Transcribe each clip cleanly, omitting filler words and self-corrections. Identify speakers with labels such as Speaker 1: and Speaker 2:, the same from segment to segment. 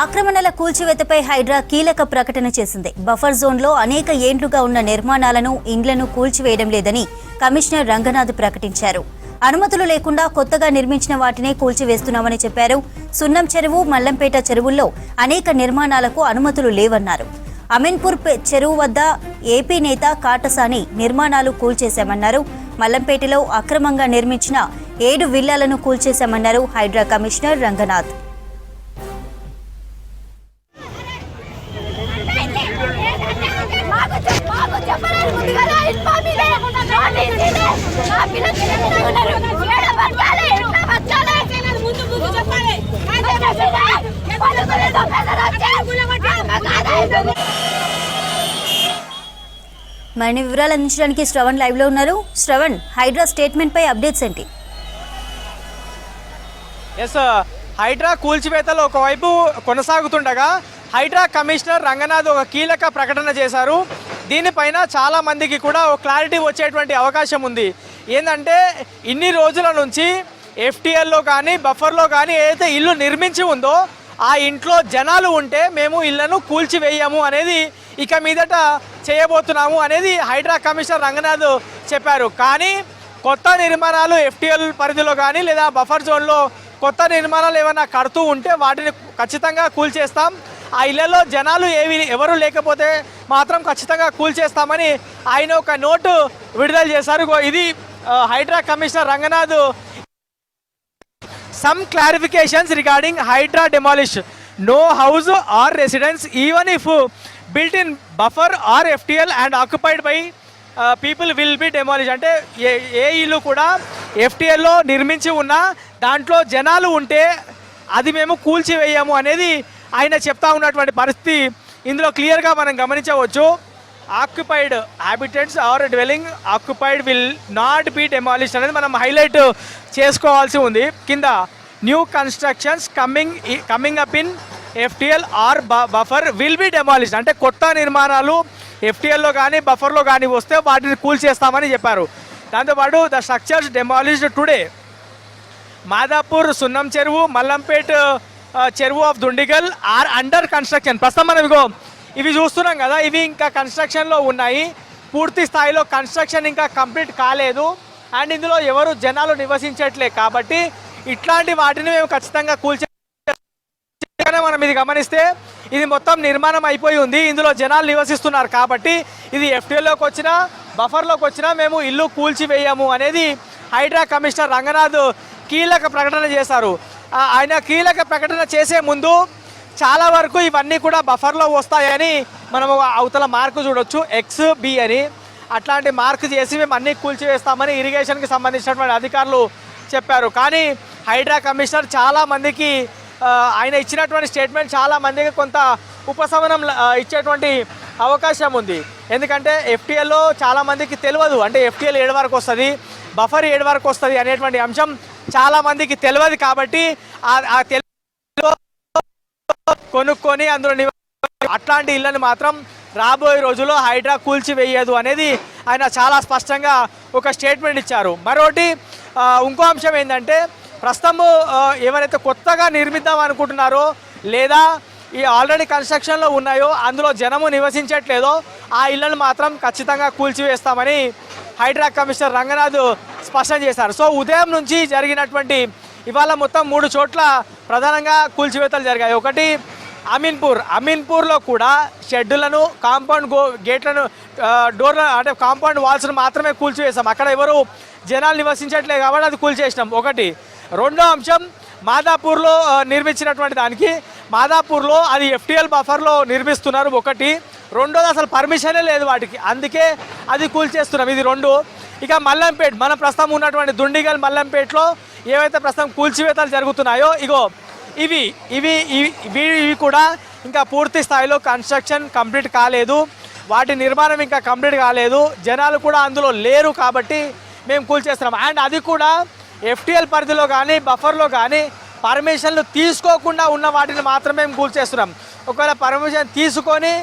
Speaker 1: ఆక్రమణల కూల్చివేతపై హైడ్రా కీలక ప్రకటన చేసింది. బఫర్ జోన్లో అనేక ఏండ్లుగా ఉన్న నిర్మాణాలను, ఇండ్లను కూల్చివేయడం లేదని కమిషనర్ రంగనాథ్ ప్రకటించారు. అనుమతులు లేకుండా కొత్తగా నిర్మించిన వాటినే కూల్చివేస్తున్నామని చెప్పారు. సున్నం చెరువు, మల్లంపేట చెరువుల్లో అనేక నిర్మాణాలకు అనుమతులు లేవన్నారు. అమీన్పూర్ చెరువు వద్ద ఏపీ నేత కాటసాని నిర్మాణాలు కూల్చేశామన్నారు. మల్లంపేటలో అక్రమంగా నిర్మించిన 7 విల్లాలను కూల్చేశామన్నారు హైడ్రా కమిషనర్ రంగనాథ్. మరిన్ని వివరాలు అందించడానికి శ్రవణ్ లైవ్ లో ఉన్నారు. శ్రవణ్, హైడ్రా స్టేట్మెంట్ పై అప్డేట్స్ ఏంటి?
Speaker 2: హైడ్రా కూల్చివేతలు ఒకవైపు కొనసాగుతుండగా హైడ్రా కమిషనర్ రంగనాథ్ ఒక కీలక ప్రకటన చేశారు. దీనిపైన చాలా మందికి కూడా ఒక క్లారిటీ వచ్చేటువంటి అవకాశం ఉంది. ఏంటంటే ఇన్ని రోజుల నుంచి ఎఫ్టీఎల్లో కానీ బఫర్లో కానీ ఏదైతే ఇల్లు నిర్మించి ఉందో ఆ ఇంట్లో జనాలు ఉంటే మేము ఇళ్లను కూల్చివేయము అనేది ఇక మీదట చేయబోతున్నాము అనేది హైడ్రా కమిషనర్ రంగనాథ్ చెప్పారు. కానీ కొత్త నిర్మాణాలు ఎఫ్టీఎల్ పరిధిలో కానీ లేదా బఫర్ జోన్లో కొత్త నిర్మాణాలు ఏమైనా కడుతూ ఉంటే వాటిని ఖచ్చితంగా కూల్చేస్తాం. ఆ ఇళ్లలో జనాలు ఎవరు లేకపోతే మాత్రం ఖచ్చితంగా కూల్చేస్తామని ఆయన ఒక నోటు విడుదల చేశారు. ఇది HYDRAA commissioner Ranganath. Some clarifications regarding HYDRAA demolish no house or residence even if built in buffer or FTL and occupied by people will be demolish. అంటే ఏ ఇల్లు కూడా ఎఫ్టీఎల్లో నిర్మించి ఉన్నా దాంట్లో జనాలు ఉంటే అది మేము కూల్చివేయము అనేది ఆయన చెప్తా ఉన్నటువంటి పరిస్థితి ఇందులో క్లియర్గా మనం గమనించవచ్చు. Occupied habitants or dwelling occupied will not be demolish అనేది మనం హైలైట్ చేసుకోవాల్సి ఉంది. కింద new constructions coming up in FTL or buffer will be demolish. అంటే కొత్త నిర్మాణాలు ఎఫ్టీఎల్లో కానీ బఫర్లో కానీ వస్తే వాటిని కూల్చేస్తామని చెప్పారు. దాంతోపాటు the structures demolished today Madhapur Sunnam Cheruvu, Mallampet Cheruvu of Dundigal or under construction. ప్రస్తుతం మనం ఇవి చూస్తున్నాం కదా, ఇవి ఇంకా కన్స్ట్రక్షన్లో ఉన్నాయి. పూర్తి స్థాయిలో కన్స్ట్రక్షన్ ఇంకా కంప్లీట్ కాలేదు అండ్ ఇందులో ఎవరు జనాలు నివసించట్లే. కాబట్టి ఇట్లాంటి వాటిని మేము ఖచ్చితంగా మనం ఇది గమనిస్తే ఇది మొత్తం నిర్మాణం అయిపోయి ఉంది. ఇందులో జనాలు నివసిస్తున్నారు కాబట్టి ఇది ఎఫ్టీఎల్లోకి వచ్చినా బఫర్లోకి వచ్చినా మేము ఇల్లు కూల్చివేయము అనేది హైడ్రా కమిషనర్ రంగనాథ్ కీలక ప్రకటన చేశారు. ఆయన కీలక ప్రకటన చేసే ముందు చాలా వరకు ఇవన్నీ కూడా బఫర్లో వస్తాయని మనము అవతల మార్కు చూడొచ్చు, XB అని. అట్లాంటి మార్కు చేసి మేము అన్నీ కూల్చివేస్తామని ఇరిగేషన్కి సంబంధించినటువంటి అధికారులు చెప్పారు. కానీ హైడ్రా కమిషనర్ చాలామందికి ఆయన ఇచ్చినటువంటి స్టేట్మెంట్ చాలామందికి కొంత ఉపశమనం ఇచ్చేటువంటి అవకాశం ఉంది. ఎందుకంటే ఎఫ్టీఎల్లో చాలామందికి తెలియదు, అంటే ఎఫ్టీఎల్ 7 వరకు వస్తుంది, బఫర్ 7 వరకు వస్తుంది అనేటువంటి అంశం చాలామందికి తెలియదు. కాబట్టి ఆ కొనుక్కొని అందులో అట్లాంటి ఇళ్లను మాత్రం రాబోయే రోజుల్లో హైడ్రా కూల్చివేయదు అనేది ఆయన చాలా స్పష్టంగా ఒక స్టేట్మెంట్ ఇచ్చారు. మరోటి ఇంకో అంశం ఏంటంటే ప్రస్తుతము ఎవరైతే కొత్తగా నిర్మిద్దాం అనుకుంటున్నారో లేదా ఈ ఆల్రెడీ కన్స్ట్రక్షన్లో ఉన్నాయో అందులో జనము నివసించట్లేదో ఆ ఇళ్లను మాత్రం ఖచ్చితంగా కూల్చివేస్తామని హైడ్రా కమిషనర్ రంగనాథ్ స్పష్టం చేశారు. సో ఉదయం నుంచి జరిగినటువంటి ఇవాళ మొత్తం 3 చోట్ల ప్రధానంగా కూల్చివేతలు జరిగాయి. ఒకటి అమీన్పూర్లో కూడా షెడ్డులను, కాంపౌండ్ గేట్లను, డోర్లను, అంటే కాంపౌండ్ వాల్స్ను మాత్రమే కూల్చివేసాం. అక్కడ ఎవరు జనాలు నివసించట్లేదు కాబట్టి అది కూల్చేసినాం. ఒకటి. రెండో అంశం మాదాపూర్లో నిర్మించినటువంటి దానికి మాదాపూర్లో అది ఎఫ్టీఎల్ బఫర్లో నిర్మిస్తున్నారు. ఒకటి. రెండోది అసలు పర్మిషనే లేదు వాటికి, అందుకే అది కూల్చేస్తున్నాం. ఇది 2. ఇక మల్లంపేట్, మన ప్రస్తుతం ఉన్నటువంటి దుండిగల్ మల్లంపేట్లో ఏవైతే ప్రస్తుతం కూల్చివేతలు జరుగుతున్నాయో ఇవి కూడా ఇంకా పూర్తి స్థాయిలో కన్స్ట్రక్షన్ కంప్లీట్ కాలేదు, వాటి నిర్మాణం ఇంకా కంప్లీట్ కాలేదు, జనాలు కూడా అందులో లేరు కాబట్టి మేము కూల్చేస్తున్నాం. అండ్ అది కూడా ఎఫ్టీఎల్ పరిధిలో కానీ బఫర్లో కానీ పర్మిషన్లు తీసుకోకుండా ఉన్న వాటిని మాత్రమే మేము కూల్చేస్తున్నాం. ఒకవేళ పర్మిషన్ తీసుకొని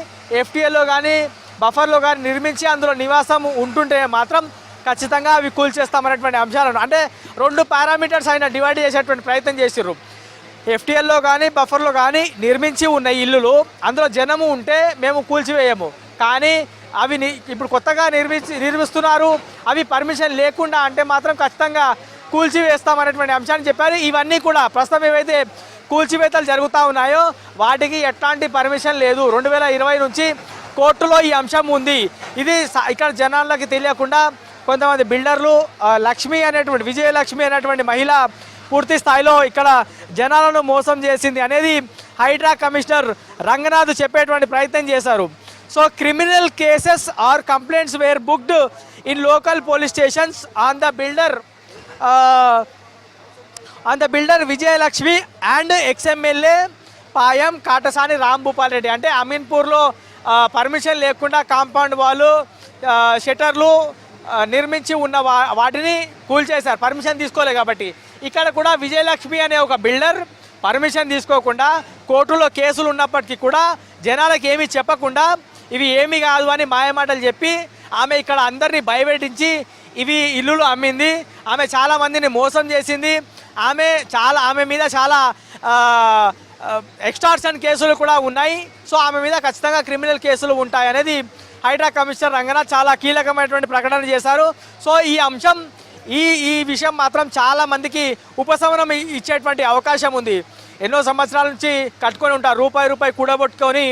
Speaker 2: ఎఫ్టీఎల్లో కానీ బఫర్లో కానీ నిర్మించి అందులో నివాసం ఉంటుంటే మాత్రం ఖచ్చితంగా అవి కూల్చేస్తామనేటువంటి అంశాలను, అంటే 2 పారామీటర్స్ ఆయన డివైడ్ చేసేటువంటి ప్రయత్నం చేసిర్రు. ఎఫ్టీఎల్లో కానీ బఫర్లో కానీ నిర్మించి ఉన్న ఇల్లులు అందులో జనము ఉంటే మేము కూల్చివేయము. కానీ అవి ఇప్పుడు కొత్తగా నిర్మిస్తున్నారు, అవి పర్మిషన్ లేకుండా అంటే మాత్రం ఖచ్చితంగా కూల్చివేస్తామనేటువంటి అంశాన్ని చెప్పారు. ఇవన్నీ కూడా ప్రస్తుతం ఏవైతే కూల్చివేతలు జరుగుతూ ఉన్నాయో వాటికి ఎట్లాంటి పర్మిషన్ లేదు. 2020 నుంచి కోర్టులో ఈ అంశం ఉంది. ఇది ఇక్కడ జనాలకి తెలియకుండా కొంతమంది బిల్డర్లు లక్ష్మి అనేటువంటి విజయలక్ష్మి అనేటువంటి మహిళ పూర్తి స్థాయిలో ఇక్కడ జనాలను మోసం చేసింది అనేది హైడ్రా కమిషనర్ రంగనాథ్ చెప్పేటువంటి ప్రయత్నం చేశారు. So criminal cases or complaints were booked in local police stations on the builder Vijayalakshmi and ex MLA Payam Katasani Rambhupal Reddy. అంటే అమీన్పూర్లో పర్మిషన్ లేకుండా కాంపౌండ్ వాళ్ళు షట్టర్లు నిర్మించి ఉన్న వాటిని కూల్చేశారు, పర్మిషన్ తీసుకోలేదు కాబట్టి. ఇక్కడ కూడా విజయలక్ష్మి అనే ఒక బిల్డర్ పర్మిషన్ తీసుకోకుండా కోర్టులో కేసులు ఉన్నప్పటికీ కూడా జనాలకు ఏమీ చెప్పకుండా ఇవి ఏమీ కాదు అని మాయమాటలు చెప్పి ఆమె ఇక్కడ అందరినీ భయపెట్టించి ఇవి ఇల్లులు అమ్మింది. ఆమె చాలామందిని మోసం చేసింది. ఆమె మీద చాలా ఎక్స్టార్షన్ కేసులు కూడా ఉన్నాయి. సో ఆమె మీద ఖచ్చితంగా క్రిమినల్ కేసులు ఉంటాయి అనేది హైడ్రా కమిషనర్ రంగనాథ్ చాలా కీలకమైనటువంటి ప్రకటన చేశారు. సో ఈ అంశం ఈ విషయం మాత్రం చాలా మందికి ఉపశమనం ఇచ్చేటువంటి అవకాశం ఉంది. ఎన్నో సంవత్సరాల నుంచి కట్టుకొని ఉంటారు, రూపాయి కూడబెట్టుకొని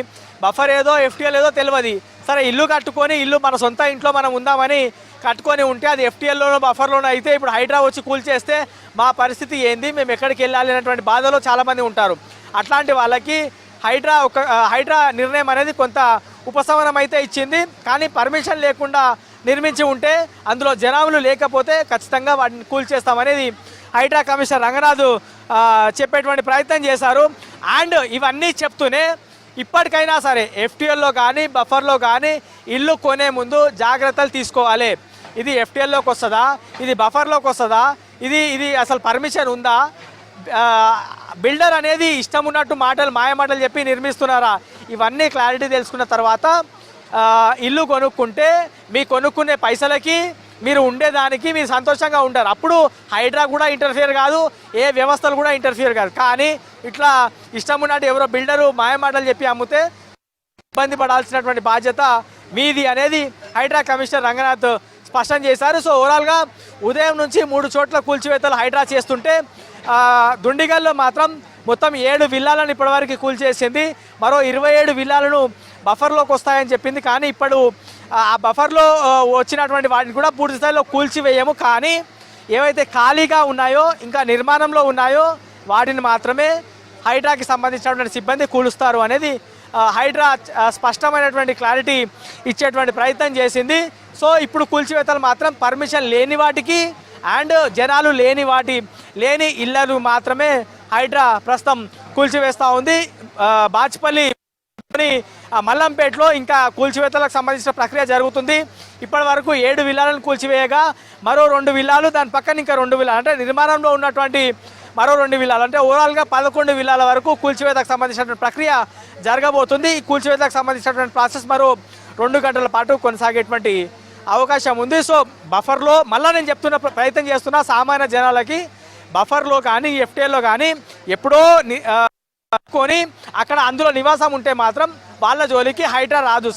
Speaker 2: బఫర్ ఏదో ఎఫ్టీఎల్ ఏదో తెలియదు. సరే ఇల్లు కట్టుకొని ఇల్లు మన సొంత ఇంట్లో మనం ఉందామని కట్టుకొని ఉంటే అది ఎఫ్టీఎల్లోనో బఫర్లోనో అయితే ఇప్పుడు హైడ్రా వచ్చి కూల్చేస్తే మా పరిస్థితి ఏంది, మేము ఎక్కడికి వెళ్ళాలి అనేటువంటి బాధలో చాలామంది ఉంటారు. అట్లాంటి వాళ్ళకి హైడ్రా నిర్ణయం అనేది కొంత ఉపశమనం అయితే ఇచ్చింది. కానీ పర్మిషన్ లేకుండా నిర్మించి ఉంటే అందులో జనాలు లేకపోతే ఖచ్చితంగా వాటిని కూల్చేస్తామనేది హైడ్రా కమిషనర్ రంగనాథ్ చెప్పేటువంటి ప్రయత్నం చేశారు. అండ్ ఇవన్నీ చెప్తూనే ఇప్పటికైనా సరే ఎఫ్టీఎల్లో కానీ బఫర్లో కానీ ఇల్లు కొనే ముందు జాగ్రత్తలు తీసుకోవాలి. ఇది ఎఫ్టీఎల్లోకి వస్తుందా, ఇది బఫర్లోకి వస్తుందా, ఇది అసలు పర్మిషన్ ఉందా, బిల్డర్ అనేది ఇష్టం ఉన్నట్టు మాయమాటలు చెప్పి నిర్మిస్తున్నారా, ఇవన్నీ క్లారిటీ తెలుసుకున్న తర్వాత ఇల్లు కొనుక్కుంటే మీ కొనుక్కునే పైసలకి మీరు ఉండేదానికి మీరు సంతోషంగా ఉంటారు. అప్పుడు హైడ్రా కూడా ఇంటర్ఫియర్ కాదు, ఏ వ్యవస్థలు కూడా ఇంటర్ఫియర్ కాదు. కానీ ఇట్లా ఇష్టం ఉన్నట్టు ఎవరో బిల్డరు మాయమాటలు చెప్పి అమ్మితే ఇబ్బంది పడాల్సినటువంటి బాధ్యత మీది అనేది హైడ్రా కమిషనర్ రంగనాథ్ స్పష్టం చేశారు. సో ఓవరాల్గా ఉదయం నుంచి 3 చోట్ల కూల్చివేతలు హైడ్రా చేస్తుంటే దుండిగల్లో మాత్రం మొత్తం 7 విల్లాలను ఇప్పటివరకు కూల్చేసింది. మరో 27 విల్లాలను బఫర్లోకి వస్తాయని చెప్పింది. కానీ ఇప్పుడు ఆ బఫర్లో వచ్చినటువంటి వాటిని కూడా పూర్తి స్థాయిలో కూల్చివేయము. కానీ ఏవైతే ఖాళీగా ఉన్నాయో ఇంకా నిర్మాణంలో ఉన్నాయో వాటిని మాత్రమే హైడ్రాకి సంబంధించినటువంటి సిబ్బంది కూలుస్తారు అనేది హైడ్రా స్పష్టమైనటువంటి క్లారిటీ ఇచ్చేటువంటి ప్రయత్నం చేసింది. సో ఇప్పుడు కూల్చివేతలు మాత్రం పర్మిషన్ లేని వాటికి అండ్ జనాలు లేని ఇళ్లను మాత్రమే హైడ్రా ప్రస్తుతం కూల్చివేస్తూ ఉంది. బాచ్పల్లి మల్లంపేటలో ఇంకా కూల్చివేతలకు సంబంధించిన ప్రక్రియ జరుగుతుంది. ఇప్పటి వరకు 7 విల్లాలను కూల్చివేయగా మరో 2 విల్లాలు, దాని పక్కన ఇంకా 2 విల్లాలు, అంటే నిర్మాణంలో ఉన్నటువంటి మరో 2 విల్లాలు, అంటే ఓవరాల్గా 11 విల్లాల వరకు కూల్చివేతకు సంబంధించినటువంటి ప్రక్రియ జరగబోతుంది. ఈ కూల్చివేతకు సంబంధించినటువంటి ప్రాసెస్ మరో 2 గంటల పాటు కొనసాగేటువంటి అవకాశం ఉంది. సో బఫర్లో మళ్ళీ నేను చెప్తున్న ప్రయత్నం చేస్తున్నా, సామాన్య జనాలకి బఫర్లో కానీ ఎఫ్టీఎల్లో కానీ ఎప్పుడో కొని అక్కడ అందులో నివాసం ఉంటే మాత్రం వాళ్ళ జోలికి హైడ్రా రాదు.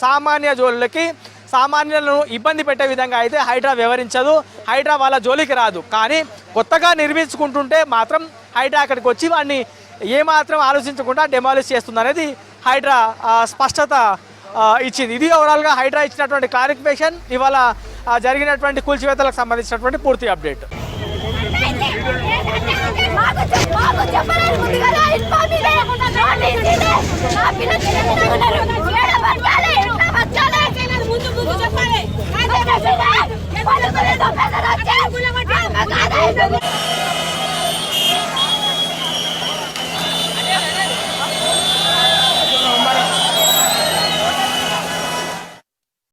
Speaker 2: సామాన్యులను ఇబ్బంది పెట్టే విధంగా అయితే హైడ్రా వ్యవహరించదు, హైడ్రా వాళ్ళ జోలికి రాదు. కానీ కొత్తగా నిర్మించుకుంటుంటే మాత్రం హైడ్రా అక్కడికి వచ్చి వాడిని ఏమాత్రం ఆలోచించకుండా డెమాలిష్ చేస్తుంది అనేది హైడ్రా స్పష్టత ఇచ్చింది. ఇది ఓవరాల్గా హైడ్రా ఇచ్చినటువంటి క్లారిఫికేషన్, ఇవాళ జరిగినటువంటి కూల్చివేతలకు సంబంధించినటువంటి పూర్తి అప్డేట్.
Speaker 3: చెప్పాలి